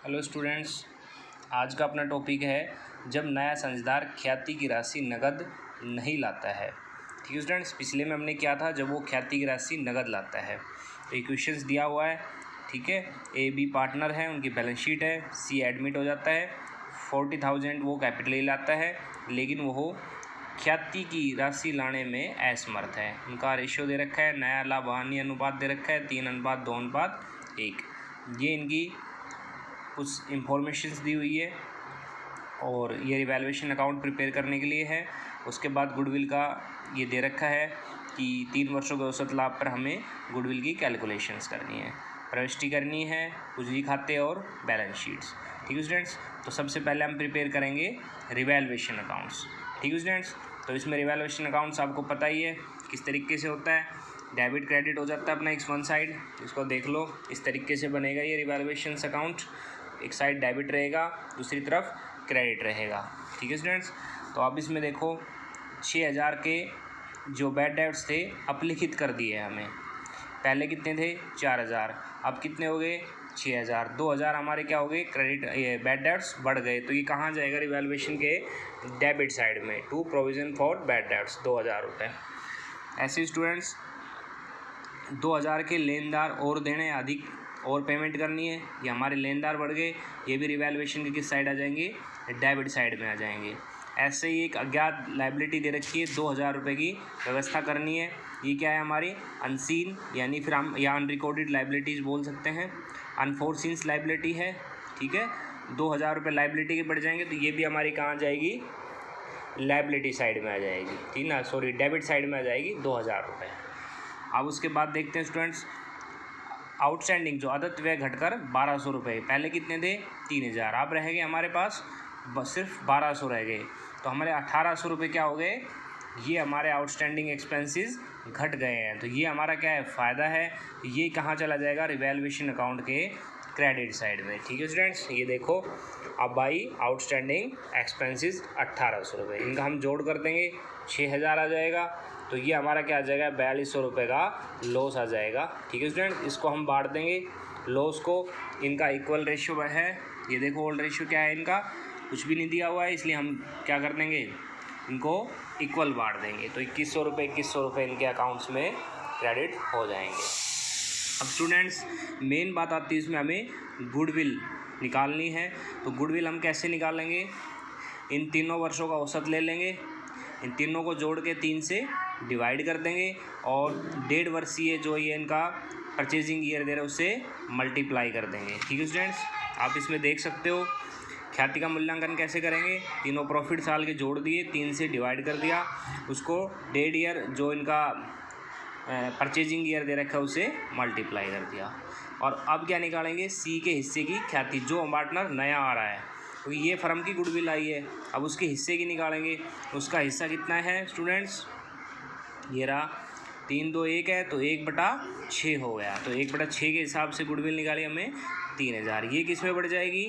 Hello students, आज का अपना टॉपिक है जब नया साझेदार ख्याति की राशि नगद नहीं लाता है। ठीक है स्टूडेंट्स, पिछले में हमने किया था जब वो ख्याति की राशि नगद लाता है। तो इक्वेशंस दिया हुआ है, ठीक है। ए बी पार्टनर है, उनकी बैलेंस शीट है। सी एडमिट हो जाता है, 40,000 वो कैपिटल ही लाता है, लेकिन वो ख्याति की राशि लाने में असमर्थ है। उनका रेशियो दे रखा है, नया लाभ हानि अनुपात दे रखा है 3:2:1। ये इनकी कुछ इंफॉर्मेशंस दी हुई है और ये रिवैल्यूएशन अकाउंट प्रिपेयर करने के लिए है। उसके बाद गुडविल का ये दे रखा है कि 3 वर्षों के औसत लाभ पर हमें गुडविल की कैलकुलेशंस करनी है, प्रविष्टि करनी है, कुजली खाते और बैलेंस शीट्स। ठीक है स्टूडेंट्स, तो सबसे पहले हम प्रिपेयर करेंगे रिवैल्यूएशन अकाउंट्स। ठीक है स्टूडेंट्स, तो इसमें रिवैल्यूएशन अकाउंट्स आपको पता ही है किस तरीके से होता है। डेबिट क्रेडिट हो जाता है अपना एक वन साइड, इसको देख लो, इस तरीके से बनेगा ये रिवैल्यूएशन अकाउंट। एक साइड डेबिट रहेगा, दूसरी तरफ क्रेडिट रहेगा। ठीक है स्टूडेंट्स, तो आप इसमें देखो 6,000 के जो बैड डेब्ट्स थे अपलिखित कर दिए हमें। पहले कितने थे 4,000, अब कितने हो गए 6,000। 2,000 हमारे क्या हो गए क्रेडिट, ये बैड डेब्ट्स बढ़ गए। तो ये कहाँ जाएगा रिवैल्यूएशन के डेबिट साइड में, to provision for bad debts 2,000 रुपये। ऐसे स्टूडेंट्स 2,000 के लेनदार और देने अधिक और पेमेंट करनी है, ये हमारे लेनदार बढ़ गए, ये भी रिवैल्यूएशन की किस साइड आ जाएंगे, डेबिट साइड में आ जाएंगे। ऐसे ही एक अज्ञात लाइबिलिटी दे रखी है 2,000 रुपये की व्यवस्था करनी है। ये क्या है हमारी अनसीन, यानी फिर हम या अनरिकॉर्डेड लाइबिलिटीज़ बोल सकते हैं। अनफोर्सिन्स लाइबिलिटी है, ठीक है। 2,000 रुपये लाइबिलिटी के बढ़ जाएंगे तो ये भी हमारी कहाँ जाएगी, लाइबिलिटी साइड में आ जाएगी, ठीक ना, सॉरी डेबिट साइड में आ जाएगी 2,000 रुपये। अब उसके बाद देखते हैं स्टूडेंट्स आउटस्टैंडिंग जो अदत्त व्यय घटकर 1,200 रुपये, पहले कितने थे 3,000, अब रह गए हमारे पास सिर्फ 1,200 रह गए। तो हमारे 1,800 रुपये क्या हो गए, ये हमारे आउटस्टैंडिंग एक्सपेंसेस घट गए हैं। तो ये हमारा क्या है फ़ायदा है, ये कहाँ चला जाएगा रिवैल्यूएशन अकाउंट के क्रेडिट साइड में। ठीक है स्टूडेंट्स, ये देखो अब भाई आउटस्टैंडिंग एक्सपेंसेस 1,800 रुपये, इनका हम जोड़ कर देंगे 6,000 आ जाएगा। तो ये हमारा क्या आ जाएगा 4,200 रुपये का लॉस आ जाएगा। ठीक है स्टूडेंट, इसको हम बांट देंगे लॉस को, इनका इक्वल रेशियो है। ये देखो ओल्ड रेशियो क्या है इनका, कुछ भी नहीं दिया हुआ है, इसलिए हम क्या कर देंगे इनको इक्वल बांट देंगे। तो 2,100 रुपये 2,100 रुपये इनके अकाउंट्स में क्रेडिट हो जाएंगे। अब स्टूडेंट्स मेन बात आती है इसमें हमें गुडविल निकालनी है। तो गुडविल हम कैसे निकालेंगे, इन तीनों वर्षों का औसत ले लेंगे, इन तीनों को जोड़ के 3 से डिवाइड कर देंगे और 1.5 वर्षीय जो ये इनका परचेजिंग ईयर दे रहे हैं उससे मल्टीप्लाई कर देंगे। ठीक है स्टूडेंट्स, आप इसमें देख सकते हो ख्याति का मूल्यांकन कैसे करेंगे, तीनों प्रॉफिट साल के जोड़ दिए, 3 से डिवाइड कर दिया, उसको 1.5 ईयर जो इनका परचेजिंग ईयर दे रखा है उसे मल्टीप्लाई कर दिया। और अब क्या निकालेंगे, सी के हिस्से की ख्याति, जो पार्टनर नया आ रहा है, तो ये फर्म की गुडविल आई है, अब उसके हिस्से की निकालेंगे। उसका हिस्सा कितना है स्टूडेंट्स, ये रहा 321 है, तो 1/6 हो गया। तो 1/6 के हिसाब से गुडविल निकाली हमें 3,000। ये किस में बढ़ जाएगी,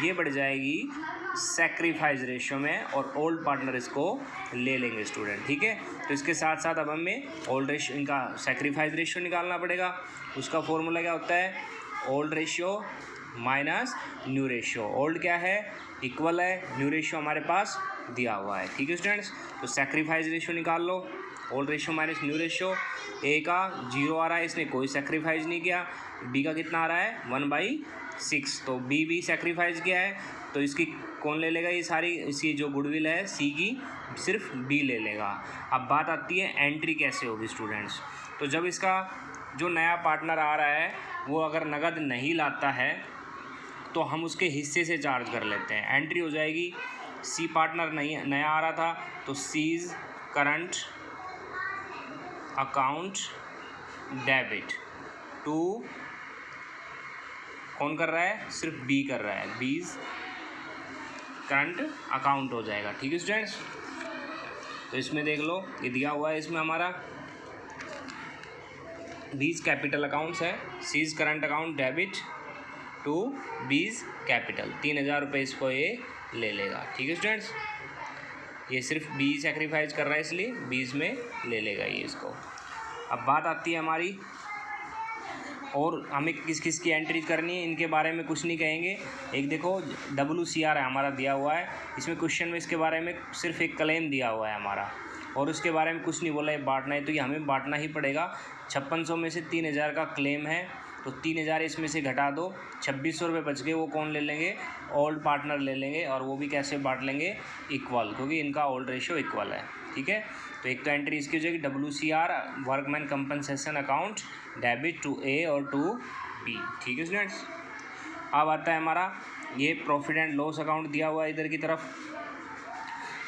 ये बढ़ जाएगी सेक्रीफाइस रेशियो में, और ओल्ड पार्टनर इसको ले लेंगे स्टूडेंट। ठीक है, तो इसके साथ साथ अब हमें ओल्ड रेशियो, इनका सेक्रीफाइस रेशियो निकालना पड़ेगा। उसका फॉर्मूला क्या होता है, old ratio minus new ratio. Old क्या है इक्वल है, न्यू रेशियो हमारे पास दिया हुआ है। ठीक है स्टूडेंट्स, तो सेक्रीफाइस रेशियो निकाल लो, old ratio minus new ratio. A का 0 आ रहा है, इसने कोई सेक्रीफाइस नहीं किया। बी का कितना आ रहा है 1/6, तो बी भी सेक्रीफाइस किया है, तो इसकी कौन ले लेगा, ये सारी इसकी जो गुडविल है सी की सिर्फ बी ले लेगा। अब बात आती है एंट्री कैसे होगी स्टूडेंट्स, तो जब इसका जो नया पार्टनर आ रहा है वो अगर नगद नहीं लाता है तो हम उसके हिस्से से चार्ज कर लेते हैं। एंट्री हो जाएगी, सी पार्टनर नहीं नया आ रहा था तो C's current account debit to, कौन कर रहा है, सिर्फ बी कर रहा है, बीज करंट अकाउंट हो जाएगा। ठीक है स्टूडेंट्स, तो इसमें देख लो ये दिया हुआ है, इसमें हमारा बीज कैपिटल अकाउंट्स है, C's current account debit to B's capital, 3,000 रुपये इसको ये ले लेगा। ठीक है स्टूडेंट्स, ये सिर्फ बी सेक्रीफाइस कर रहा है इसलिए बीज में ले लेगा ये इसको। अब बात आती है हमारी और हमें किस किस की एंट्री करनी है इनके बारे में कुछ नहीं कहेंगे। एक देखो WCR है हमारा दिया हुआ है, इसमें क्वेश्चन में इसके बारे में सिर्फ एक क्लेम दिया हुआ है हमारा, और उसके बारे में कुछ नहीं बोला है बांटना है, तो ये हमें बांटना ही पड़ेगा। 5600 में से 3000 का क्लेम है, तो 3000 इसमें से घटा दो, 2600 रुपये बच गए, वो कौन ले लेंगे, ओल्ड पार्टनर ले लेंगे, और वो भी कैसे बांट लेंगे, इक्वल, क्योंकि इनका ओल्ड रेशियो इक्वल है। ठीक है, तो एक तो एंट्री इसकी हो जाएगी WCR workman compensation account debit to A और टू B। ठीक है स्टूडेंट्स, अब आता है हमारा ये प्रॉफिट एंड लॉस अकाउंट दिया हुआ है इधर की तरफ,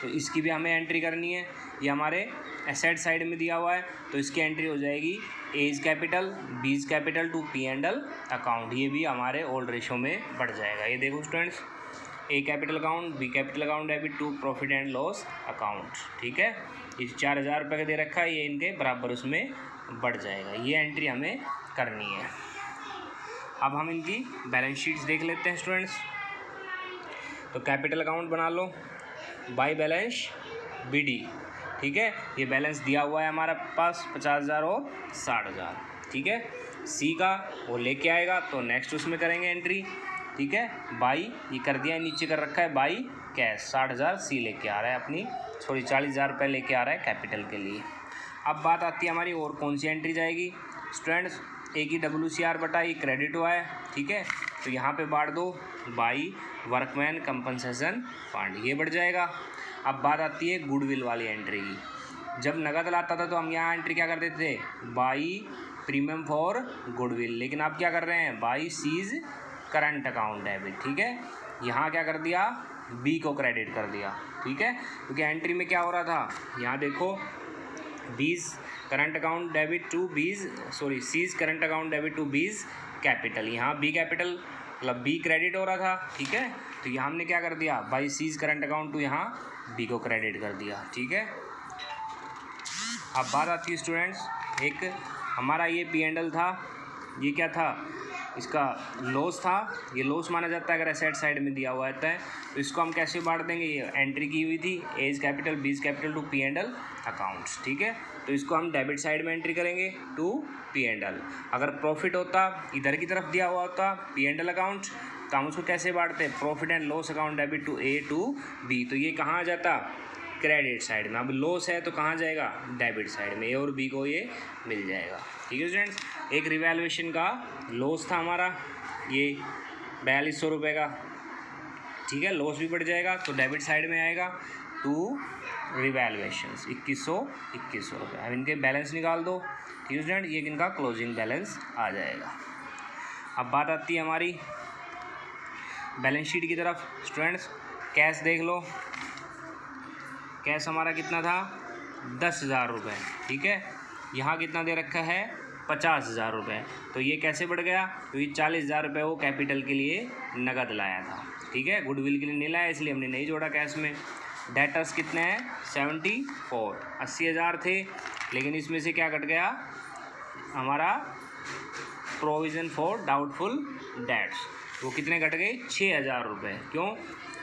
तो इसकी भी हमें एंट्री करनी है। ये हमारे एसेट साइड में दिया हुआ है, तो इसकी एंट्री हो जाएगी as capital B's capital to P&L account, ये भी हमारे ओल्ड रेशो में बढ़ जाएगा। ये देखो students, A capital account, B capital account debit to profit and loss account. ठीक है, इस 4000 रुपये का दे रखा है, ये इनके बराबर उसमें बढ़ जाएगा, ये एंट्री हमें करनी है। अब हम इनकी बैलेंस शीट्स देख लेते हैं स्टूडेंट्स। तो कैपिटल अकाउंट बना लो, बाय बैलेंस BD। ठीक है, ये बैलेंस दिया हुआ है हमारे पास 50,000 और 60,000। ठीक है, C का वो लेके आएगा, तो नेक्स्ट उसमें करेंगे एंट्री। ठीक है, बाई ये कर दिया है, नीचे कर रखा है बाई कैश, 60,000 C लेके आ रहा है अपनी, सॉरी 40,000 रुपये लेके आ रहा है कैपिटल के लिए। अब बात आती है हमारी और कौन सी एंट्री जाएगी स्टूडेंट्स, एक ही WCR बटा ये क्रेडिट हुआ है। ठीक है, तो यहाँ पे बांट दो बाई वर्कमैन कंपनसेशन फंड, ये बढ़ जाएगा। अब बात आती है गुडविल वाली एंट्री की। जब नगद लाता था तो हम यहाँ एंट्री क्या कर देते थे, बाई प्रीमियम फॉर गुडविल, लेकिन आप क्या कर रहे हैं, by C's current account debit. ठीक है, यहाँ क्या कर दिया, B को क्रेडिट कर दिया। ठीक है, क्योंकि एंट्री में क्या हो रहा था, यहाँ देखो B's current account debit to B's, sorry C's current account debit to B's capital, यहाँ B कैपिटल मतलब B क्रेडिट हो रहा था। ठीक है, तो यहाँ हमने क्या कर दिया, by C's current account to यहाँ B को क्रेडिट कर दिया। ठीक है, अब बात आती है स्टूडेंट्स, एक हमारा ये P&L था, ये क्या था, इसका लॉस था, ये लॉस माना जाता है अगर एसेट साइड में दिया हुआ रहता है, तो इसको हम कैसे बांट देंगे, ये एंट्री की हुई थी as capital B's capital to P&L accounts. ठीक है, तो इसको हम डेबिट साइड में एंट्री करेंगे टू P&L। अगर प्रॉफिट होता इधर की तरफ दिया हुआ होता P&L अकाउंट, तो हम उसको कैसे बांटते, profit and loss account debit to A to B, तो ये कहाँ आ जाता, क्रेडिट साइड में। अब लॉस है तो कहाँ जाएगा, डेबिट साइड में, A और B को ये मिल जाएगा। ठीक है स्टूडेंट्स, एक रिवैल्यूएशन का लॉस था हमारा ये 4200 रुपये का। ठीक है, लॉस भी बढ़ जाएगा, तो डेबिट साइड में आएगा टू रिवैल्यूएशन 2100 रुपये। अब इनके बैलेंस निकाल दो। ठीक है स्टूडेंट, ये इनका क्लोजिंग बैलेंस आ जाएगा। अब बात आती है हमारी बैलेंस शीट की तरफ स्टूडेंट्स। कैश देख लो, कैश हमारा कितना था, 10,000 रुपये। ठीक है, यहाँ कितना दे रखा है, 50,000 रुपये, तो ये कैसे बढ़ गया, तो ये 40,000 रुपये वो कैपिटल के लिए नगद लाया था। ठीक है, गुडविल के लिए नहीं लाया, इसलिए हमने नहीं जोड़ा कैश में। डेटर्स कितने हैं, 74, 80,000 थे, लेकिन इसमें से क्या कट गया हमारा, प्रोविज़न फॉर डाउटफुल डेट्स, वो कितने कट गए, 6,000 रुपये। क्यों,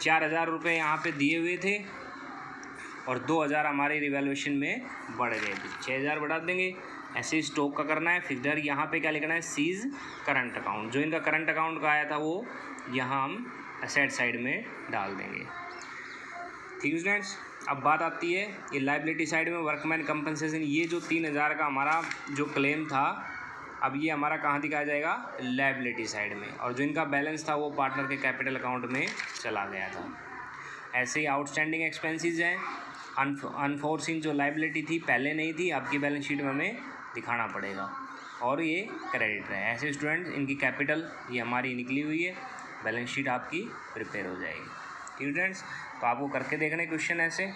4,000 रुपये यहाँ पे दिए हुए थे और 2,000 हमारे रिवैल्यूएशन में बढ़ गए थे, 6,000 बढ़ा देंगे। ऐसे ही स्टॉक का करना है, फिर यहाँ पे क्या लिखना है, सीज करंट अकाउंट, जो इनका करंट अकाउंट का आया था वो यहाँ हम एसेट साइड में डाल देंगे। ठीक है स्टूडेंट्स, अब बात आती है ये लाइबिलिटी साइड में वर्कमैन कंपनसेशन, ये जो 3,000 का हमारा जो क्लेम था, अब ये हमारा कहाँ दिखाया जाएगा, लाइबिलिटी साइड में, और जो इनका बैलेंस था वो पार्टनर के कैपिटल अकाउंट में चला गया था। ऐसे ही आउटस्टैंडिंग एक्सपेंसेस हैं, अनफोर्सिन जो लाइबिलिटी थी पहले नहीं थी, आपकी बैलेंस शीट में हमें दिखाना पड़ेगा, और ये क्रेडिट है। ऐसे स्टूडेंट इनकी कैपिटल ये हमारी निकली हुई है, बैलेंस शीट आपकी प्रिपेयर हो जाएगी। स्टूडेंट्स, तो आपको करके देखने क्वेश्चन ऐसे।